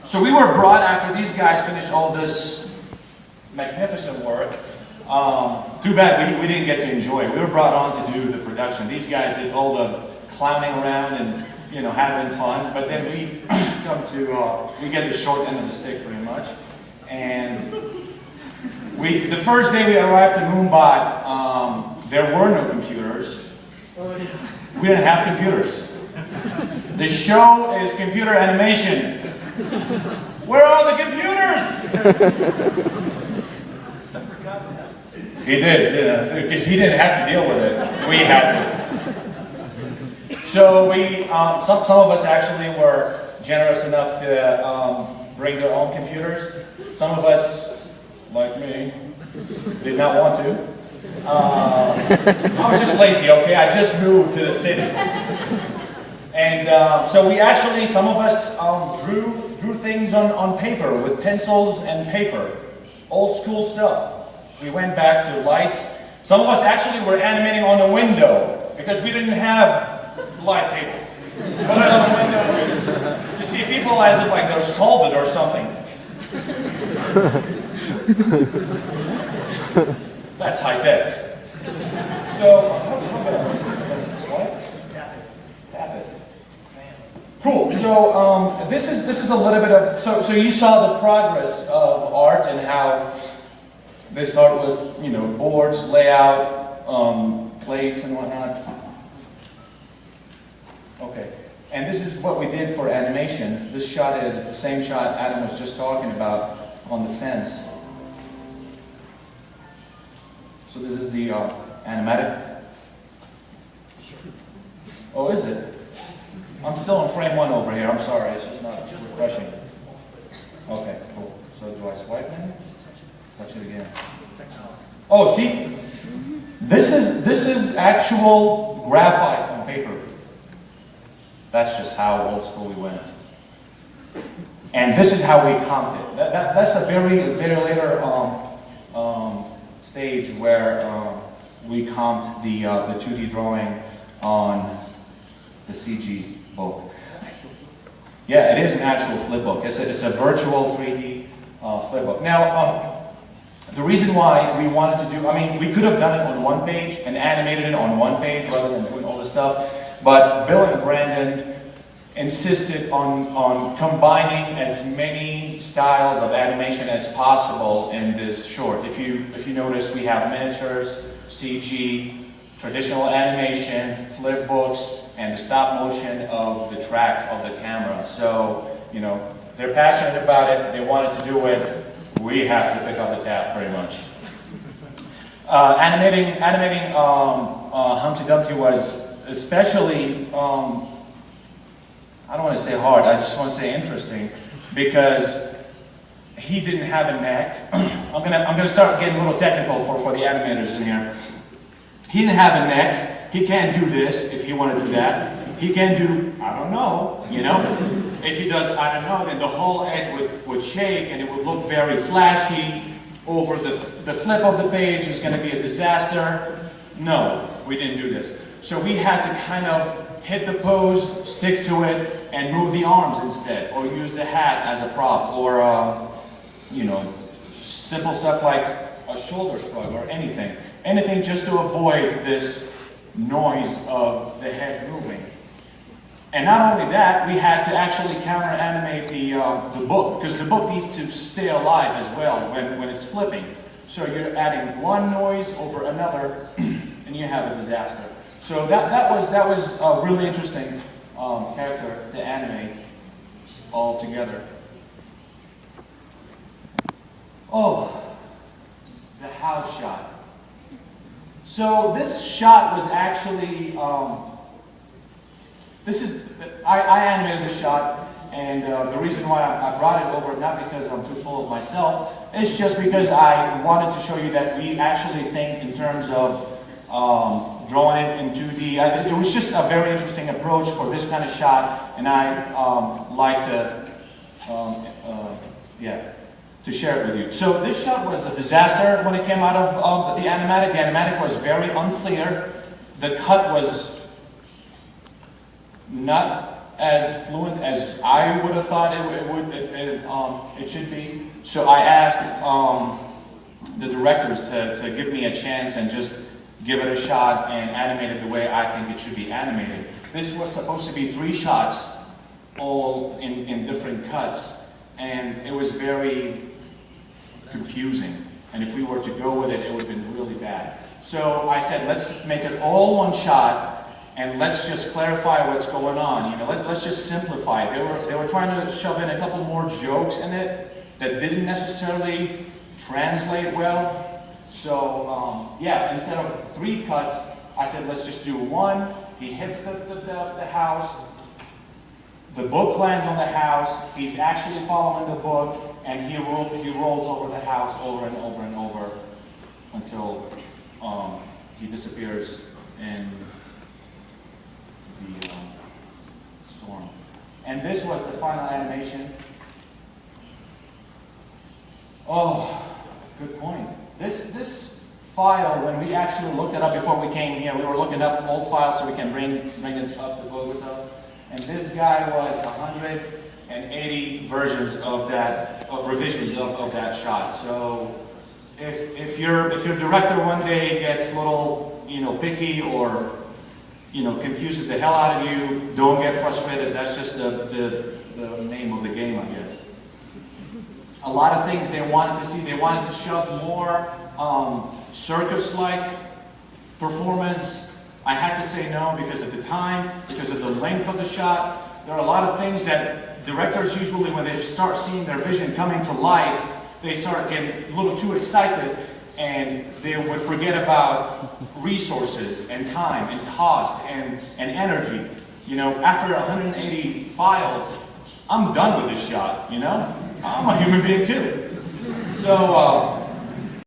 So we were brought after these guys finished all this magnificent work. Too bad we didn't get to enjoy it. We were brought on to do the production. These guys did all the clowning around and having fun. But then we come to we get the short end of the stick pretty much. And the first day we arrived to Moonbot, there were no computers. We didn't have computers. The show is computer animation. Where are the computers? He did, because he didn't have to deal with it. We had to. So some of us actually were generous enough to bring their own computers. Some of us, like me, did not want to. I was just lazy, okay? I just moved to the city. And so we actually, some of us drew things on paper with pencils and paper. Old school stuff. We went back to lights. Some of us actually were animating on a window because we didn't have light tables. Put it on the window. You see people as if like they're scalded or something. That's high tech. So, tap it. Cool. So this is a little bit of so you saw the progress of art and how they start with boards, layout, plates and whatnot. Okay. And this is what we did for animation. This shot is the same shot Adam was just talking about on the fence. So this is the animatic. Oh, is it? I'm still on frame 1 over here. I'm sorry, it's just not refreshing. Okay, cool. So do I swipe now? Touch it again. Oh, see? This is actual graphite on paper. That's just how old school we went. And this is how we comped it. That's a very later stage where we comped the 2D drawing on the CG book. Yeah, it is an actual flip book. It's a virtual 3D flip book. Now, the reason why we wanted to do, we could have done it on one page and animated it on one page rather than doing all this stuff, but Bill and Brandon insisted on combining as many styles of animation as possible in this short. If you notice, we have miniatures, CG, traditional animation, flip books, and the stop motion of the track of the camera. So, they're passionate about it, they wanted to do it, we have to pick up the tab pretty much. Animating Humpty Dumpty was especially, I don't want to say hard, I just want to say interesting, because he didn't have a neck. I'm gonna start getting a little technical for the animators in here. He didn't have a neck. He can't do this if he wanted to do that. He can do, I don't know, If he does, I don't know, then the whole head would shake and it would look very flashy. Over the flip of the page is going to be a disaster. No, we didn't do this. So we had to kind of hit the pose, stick to it, and move the arms instead, or use the hat as a prop, or simple stuff like a shoulder shrug or anything. Anything just to avoid this noise of the head moving. And not only that, we had to actually counter-animate the book, because the book needs to stay alive as well when it's flipping. So you're adding one noise over another, and you have a disaster. So that was a really interesting character to animate all together. Oh, the house shot. So this shot was actually, I animated this shot, and the reason why I brought it over, not because I'm too full of myself, it's just because I wanted to show you that we actually think in terms of drawing it in 2D. It was just a very interesting approach for this kind of shot, and I like to share it with you. So this shot was a disaster when it came out of the animatic. The animatic was very unclear. The cut was not as fluent as I would have thought it should be. So I asked the directors to give me a chance and just give it a shot and animate it the way I think it should be animated. This was supposed to be 3 shots, all in different cuts, and it was very confusing. And if we were to go with it, it would have been really bad. So I said, let's make it all one shot, and let's just clarify what's going on. You know, let's just simplify it. They were trying to shove in a couple more jokes in it that didn't necessarily translate well. So yeah, instead of 3 cuts, I said, let's just do 1. He hits the house. The book lands on the house. He's actually following the book, and he rolls over the house over and over and over until he disappears in the storm. And this was the final animation. Oh, good point. This file, when we actually looked it up before we came here, we were looking up old files so we can bring it up to Bogota. And this guy was 180 versions of that, revisions of that shot. So if your director one day gets a little, picky or, confuses the hell out of you, don't get frustrated. That's just the name of the game, I guess. A lot of things they wanted to see. They wanted to shove more circus-like performance. I had to say no because of the time, because of the length of the shot. There are a lot of things that directors usually, when they start seeing their vision coming to life, they start getting a little too excited and they would forget about resources and time and cost and energy. After 180 files, I'm done with this shot, I'm a human being too. So,